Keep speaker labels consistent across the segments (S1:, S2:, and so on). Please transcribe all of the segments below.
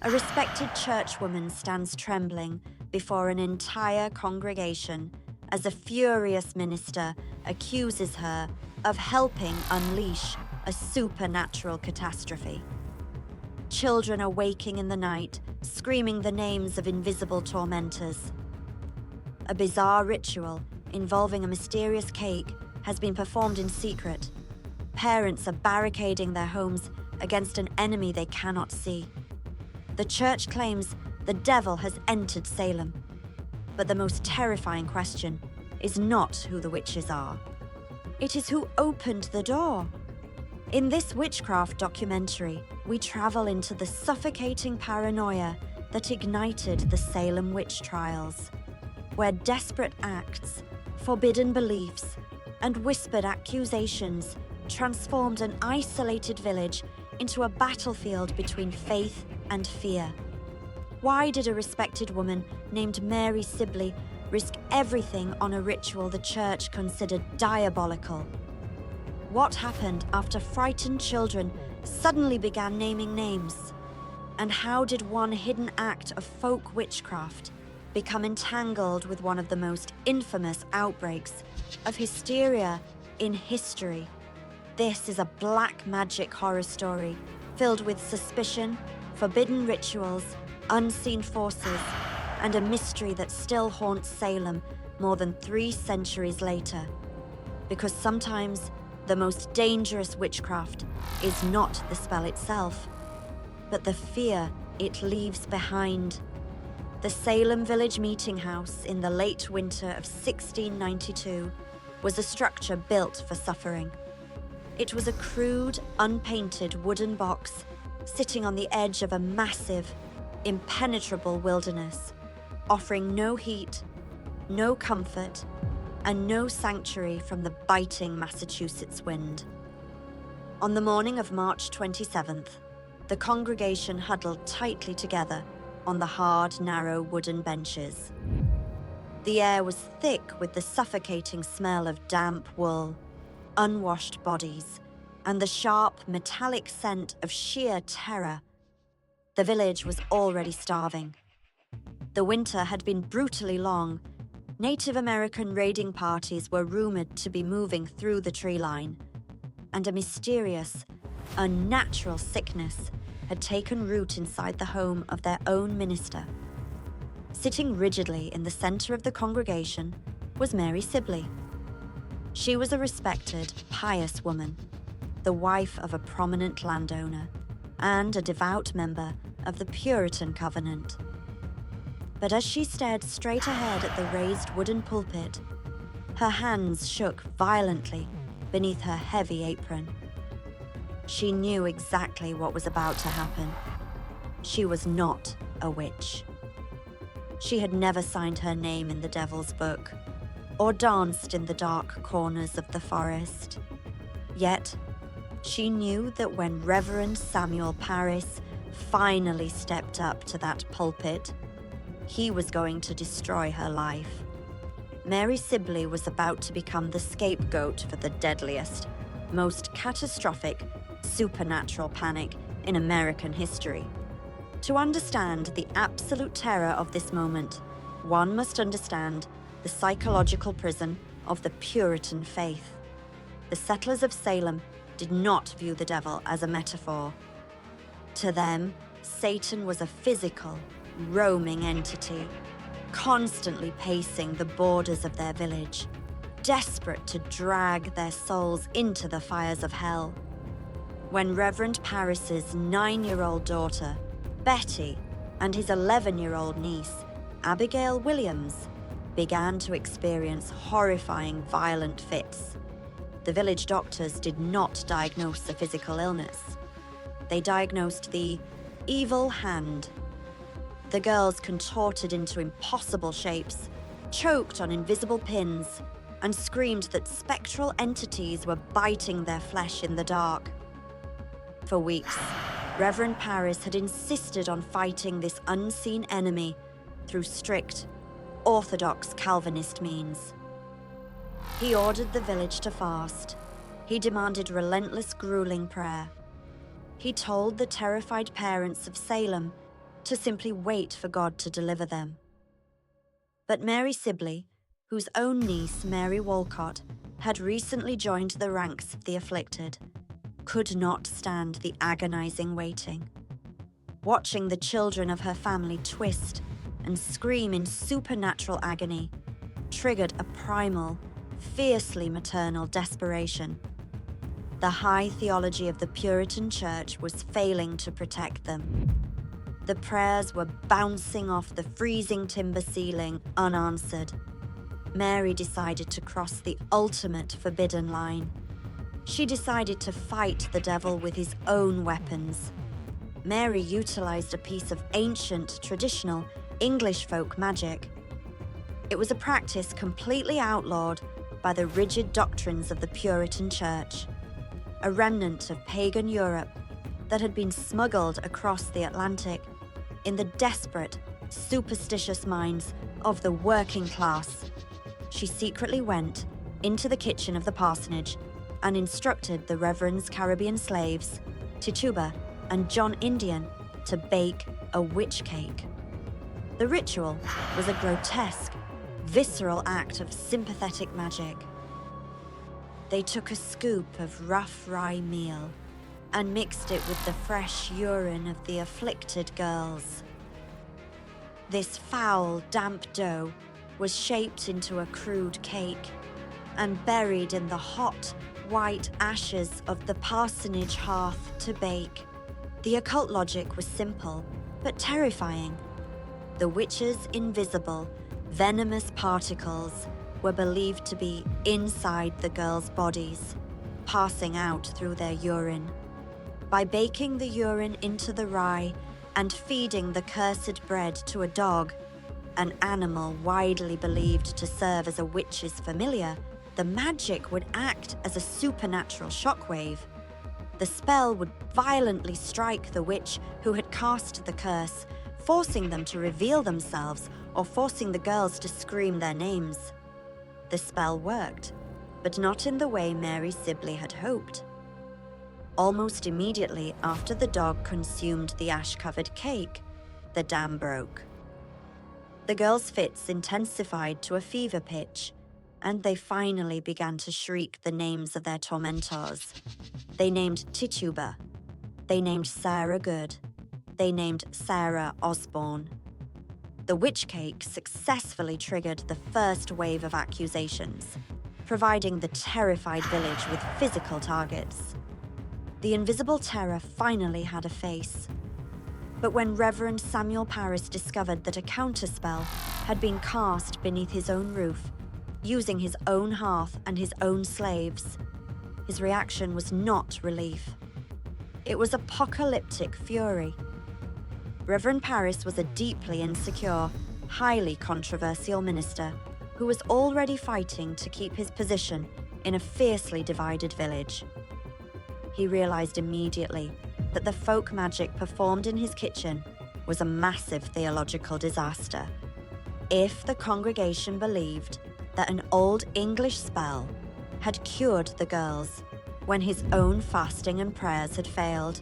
S1: A respected churchwoman stands trembling before an entire congregation as a furious minister accuses her of helping unleash a supernatural catastrophe. Children are waking in the night, screaming the names of invisible tormentors. A bizarre ritual involving a mysterious cake has been performed in secret. Parents are barricading their homes against an enemy they cannot see. The church claims the devil has entered Salem. But the most terrifying question is not who the witches are. It is who opened the door. In this witchcraft documentary, we travel into the suffocating paranoia that ignited the Salem Witch Trials, where desperate acts, forbidden beliefs, and whispered accusations transformed an isolated village into a battlefield between faith and fear. Why did a respected woman named Mary Sibley risk everything on a ritual the church considered diabolical? What happened after frightened children suddenly began naming names? And how did one hidden act of folk witchcraft become entangled with one of the most infamous outbreaks of hysteria in history? This is a black magic horror story filled with suspicion, forbidden rituals, unseen forces, and a mystery that still haunts Salem more than 3 centuries later. Because sometimes the most dangerous witchcraft is not the spell itself, but the fear it leaves behind. The Salem Village Meeting House in the late winter of 1692 was a structure built for suffering. It was a crude, unpainted wooden box sitting on the edge of a massive, impenetrable wilderness, offering no heat, no comfort, and no sanctuary from the biting Massachusetts wind. On the morning of March 27th, the congregation huddled tightly together on the hard, narrow wooden benches. The air was thick with the suffocating smell of damp wool, unwashed bodies, and the sharp, metallic scent of sheer terror. The village was already starving. The winter had been brutally long. Native American raiding parties were rumored to be moving through the tree line, and a mysterious, unnatural sickness had taken root inside the home of their own minister. Sitting rigidly in the center of the congregation was Mary Sibley. She was a respected, pious woman, the wife of a prominent landowner, and a devout member of the Puritan covenant. But as she stared straight ahead at the raised wooden pulpit, her hands shook violently beneath her heavy apron. She knew exactly what was about to happen. She was not a witch. She had never signed her name in the devil's book, or danced in the dark corners of the forest. Yet, she knew that when Reverend Samuel Parris finally stepped up to that pulpit, he was going to destroy her life. Mary Sibley was about to become the scapegoat for the deadliest, most catastrophic, supernatural panic in American history. To understand the absolute terror of this moment, one must understand the psychological prison of the Puritan faith. The settlers of Salem did not view the devil as a metaphor. To them, Satan was a physical, roaming entity, constantly pacing the borders of their village, desperate to drag their souls into the fires of hell. When Reverend Parris's 9-year-old daughter, Betty, and his 11-year-old niece, Abigail Williams, began to experience horrifying violent fits, the village doctors did not diagnose a physical illness. They diagnosed the evil hand. The girls contorted into impossible shapes, choked on invisible pins, and screamed that spectral entities were biting their flesh in the dark. For weeks, Reverend Parris had insisted on fighting this unseen enemy through strict, orthodox Calvinist means. He ordered the village to fast. He demanded relentless, grueling prayer. He told the terrified parents of Salem to simply wait for God to deliver them. But Mary Sibley, whose own niece, Mary Walcott, had recently joined the ranks of the afflicted, could not stand the agonizing waiting. Watching the children of her family twist and scream in supernatural agony triggered a primal, fiercely maternal desperation. The high theology of the Puritan Church was failing to protect them. The prayers were bouncing off the freezing timber ceiling unanswered. Mary decided to cross the ultimate forbidden line. She decided to fight the devil with his own weapons. Mary utilized a piece of ancient, traditional English folk magic. It was a practice completely outlawed by the rigid doctrines of the Puritan Church, a remnant of pagan Europe that had been smuggled across the Atlantic in the desperate, superstitious minds of the working class. She secretly went into the kitchen of the parsonage and instructed the Reverend's Caribbean slaves, Tituba and John Indian, to bake a witch cake. The ritual was a grotesque, visceral act of sympathetic magic. They took a scoop of rough rye meal and mixed it with the fresh urine of the afflicted girls. This foul, damp dough was shaped into a crude cake and buried in the hot, white ashes of the parsonage hearth to bake. The occult logic was simple, but terrifying. The witch's invisible, venomous particles were believed to be inside the girls' bodies, passing out through their urine. By baking the urine into the rye and feeding the cursed bread to a dog, an animal widely believed to serve as a witch's familiar, the magic would act as a supernatural shockwave. The spell would violently strike the witch who had cast the curse, forcing them to reveal themselves or forcing the girls to scream their names. The spell worked, but not in the way Mary Sibley had hoped. Almost immediately after the dog consumed the ash-covered cake, the dam broke. The girls' fits intensified to a fever pitch, and they finally began to shriek the names of their tormentors. They named Tituba. They named Sarah Good. They named Sarah Osborne. The witch cake successfully triggered the first wave of accusations, providing the terrified village with physical targets. The invisible terror finally had a face. But when Reverend Samuel Parris discovered that a counterspell had been cast beneath his own roof, using his own hearth and his own slaves, his reaction was not relief. It was apocalyptic fury. Reverend Parris was a deeply insecure, highly controversial minister who was already fighting to keep his position in a fiercely divided village. He realized immediately that the folk magic performed in his kitchen was a massive theological disaster. If the congregation believed that an old English spell had cured the girls when his own fasting and prayers had failed,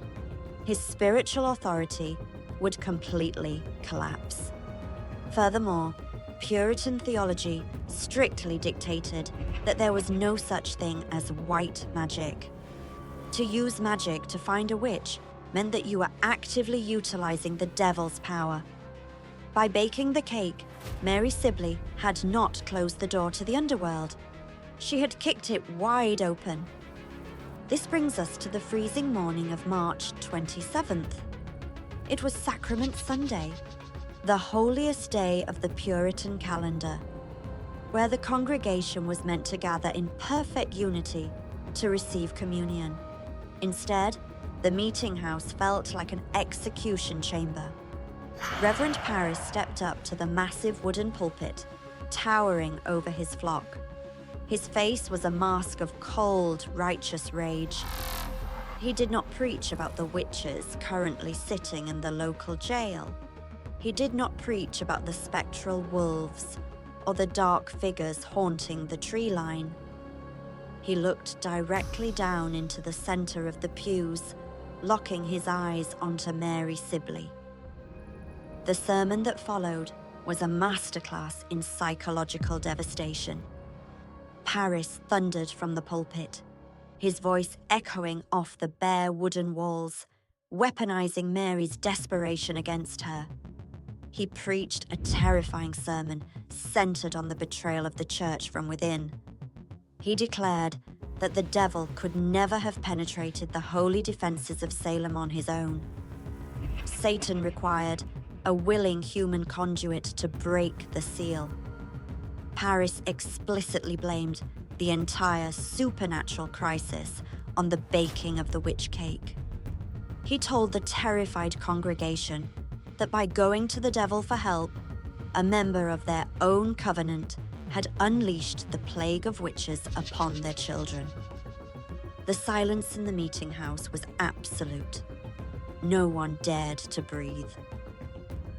S1: his spiritual authority would completely collapse. Furthermore, Puritan theology strictly dictated that there was no such thing as white magic. To use magic to find a witch meant that you were actively utilizing the devil's power. By baking the cake, Mary Sibley had not closed the door to the underworld. She had kicked it wide open. This brings us to the freezing morning of March 27th. It was Sacrament Sunday, the holiest day of the Puritan calendar, where the congregation was meant to gather in perfect unity to receive communion. Instead, the meeting house felt like an execution chamber. Reverend Parris stepped up to the massive wooden pulpit, towering over his flock. His face was a mask of cold, righteous rage. He did not preach about the witches currently sitting in the local jail. He did not preach about the spectral wolves or the dark figures haunting the tree line. He looked directly down into the center of the pews, locking his eyes onto Mary Sibley. The sermon that followed was a masterclass in psychological devastation. Paris thundered from the pulpit, his voice echoing off the bare wooden walls, weaponizing Mary's desperation against her. He preached a terrifying sermon centered on the betrayal of the church from within. He declared that the devil could never have penetrated the holy defenses of Salem on his own. Satan required a willing human conduit to break the seal. Paris explicitly blamed the entire supernatural crisis on the baking of the witch cake. He told the terrified congregation that by going to the devil for help, a member of their own covenant had unleashed the plague of witches upon their children. The silence in the meeting house was absolute. No one dared to breathe.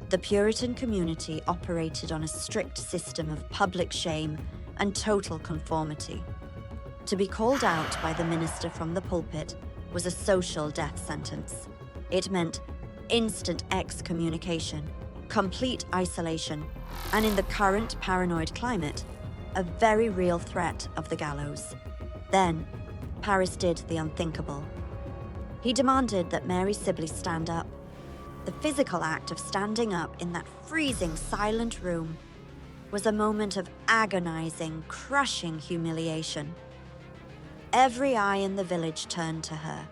S1: The Puritan community operated on a strict system of public shame and total conformity. To be called out by the minister from the pulpit was a social death sentence. It meant instant excommunication, complete isolation, and in the current paranoid climate, a very real threat of the gallows. Then, Paris did the unthinkable. He demanded that Mary Sibley stand up. The physical act of standing up in that freezing, silent room was a moment of agonizing, crushing humiliation. Every eye in the village turned to her.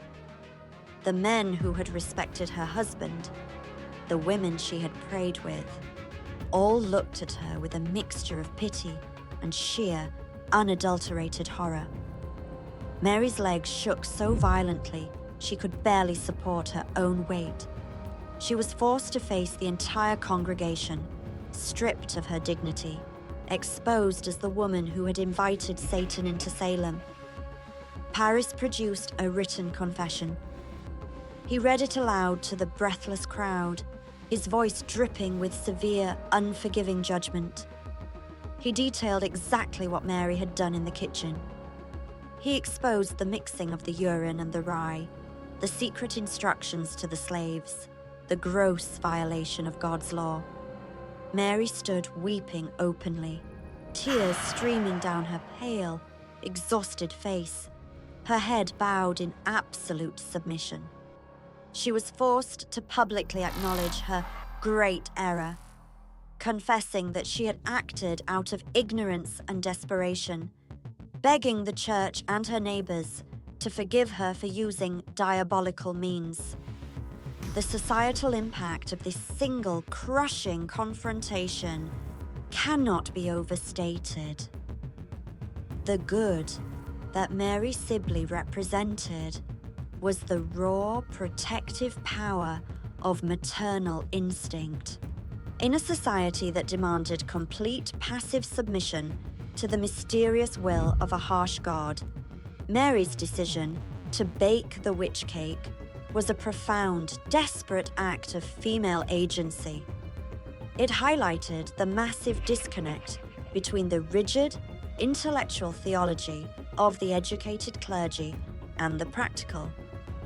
S1: The men who had respected her husband, the women she had prayed with, all looked at her with a mixture of pity and sheer, unadulterated horror. Mary's legs shook so violently she could barely support her own weight. She was forced to face the entire congregation, stripped of her dignity, exposed as the woman who had invited Satan into Salem. Paris produced a written confession. He read it aloud to the breathless crowd, his voice dripping with severe, unforgiving judgment. He detailed exactly what Mary had done in the kitchen. He exposed the mixing of the urine and the rye, the secret instructions to the slaves, the gross violation of God's law. Mary stood weeping openly, tears streaming down her pale, exhausted face, her head bowed in absolute submission. She was forced to publicly acknowledge her great error, confessing that she had acted out of ignorance and desperation, begging the church and her neighbors to forgive her for using diabolical means. The societal impact of this single crushing confrontation cannot be overstated. The good that Mary Sibley represented was the raw, protective power of maternal instinct. In a society that demanded complete passive submission to the mysterious will of a harsh God, Mary's decision to bake the witch cake was a profound, desperate act of female agency. It highlighted the massive disconnect between the rigid, intellectual theology of the educated clergy and the practical,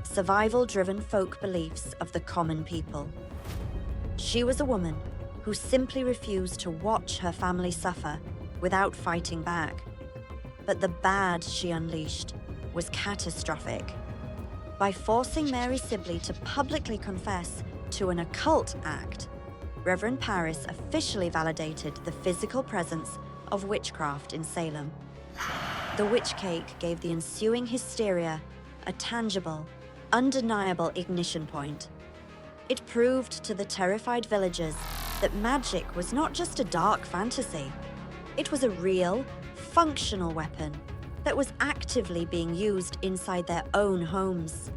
S1: survival-driven folk beliefs of the common people. She was a woman who simply refused to watch her family suffer without fighting back. But the bad she unleashed was catastrophic. By forcing Mary Sibley to publicly confess to an occult act, Reverend Paris officially validated the physical presence of witchcraft in Salem. The witch cake gave the ensuing hysteria a tangible, undeniable ignition point. It proved to the terrified villagers that magic was not just a dark fantasy. It was a real, functional weapon that was actively being used inside their own homes.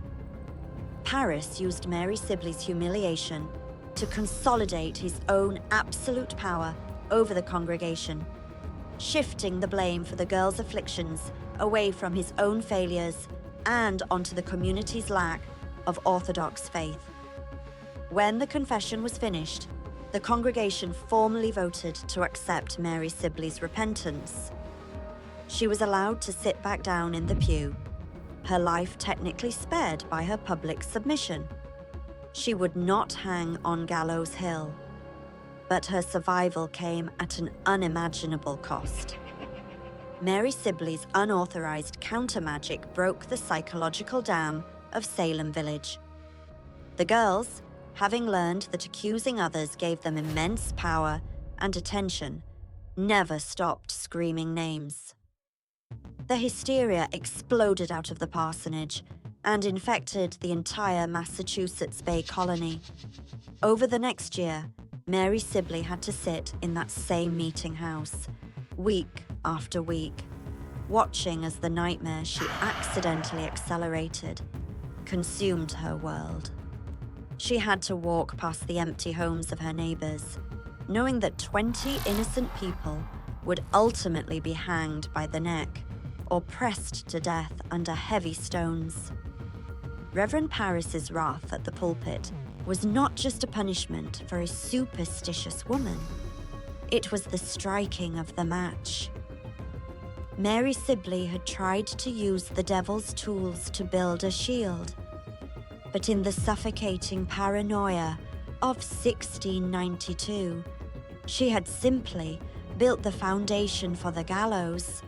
S1: Paris used Mary Sibley's humiliation to consolidate his own absolute power over the congregation, shifting the blame for the girl's afflictions away from his own failures and onto the community's lack of orthodox faith. When the confession was finished, the congregation formally voted to accept Mary Sibley's repentance. She was allowed to sit back down in the pew, her life technically spared by her public submission. She would not hang on Gallows Hill, but her survival came at an unimaginable cost. Mary Sibley's unauthorized counter-magic broke the psychological dam of Salem Village. The girls, having learned that accusing others gave them immense power and attention, never stopped screaming names. The hysteria exploded out of the parsonage and infected the entire Massachusetts Bay Colony. Over the next year, Mary Sibley had to sit in that same meeting house, week after week, watching as the nightmare she accidentally accelerated consumed her world. She had to walk past the empty homes of her neighbors, knowing that 20 innocent people would ultimately be hanged by the neck or pressed to death under heavy stones. Reverend Parris's wrath at the pulpit was not just a punishment for a superstitious woman. It was the striking of the match. Mary Sibley had tried to use the devil's tools to build a shield, but in the suffocating paranoia of 1692, she had simply built the foundation for the gallows.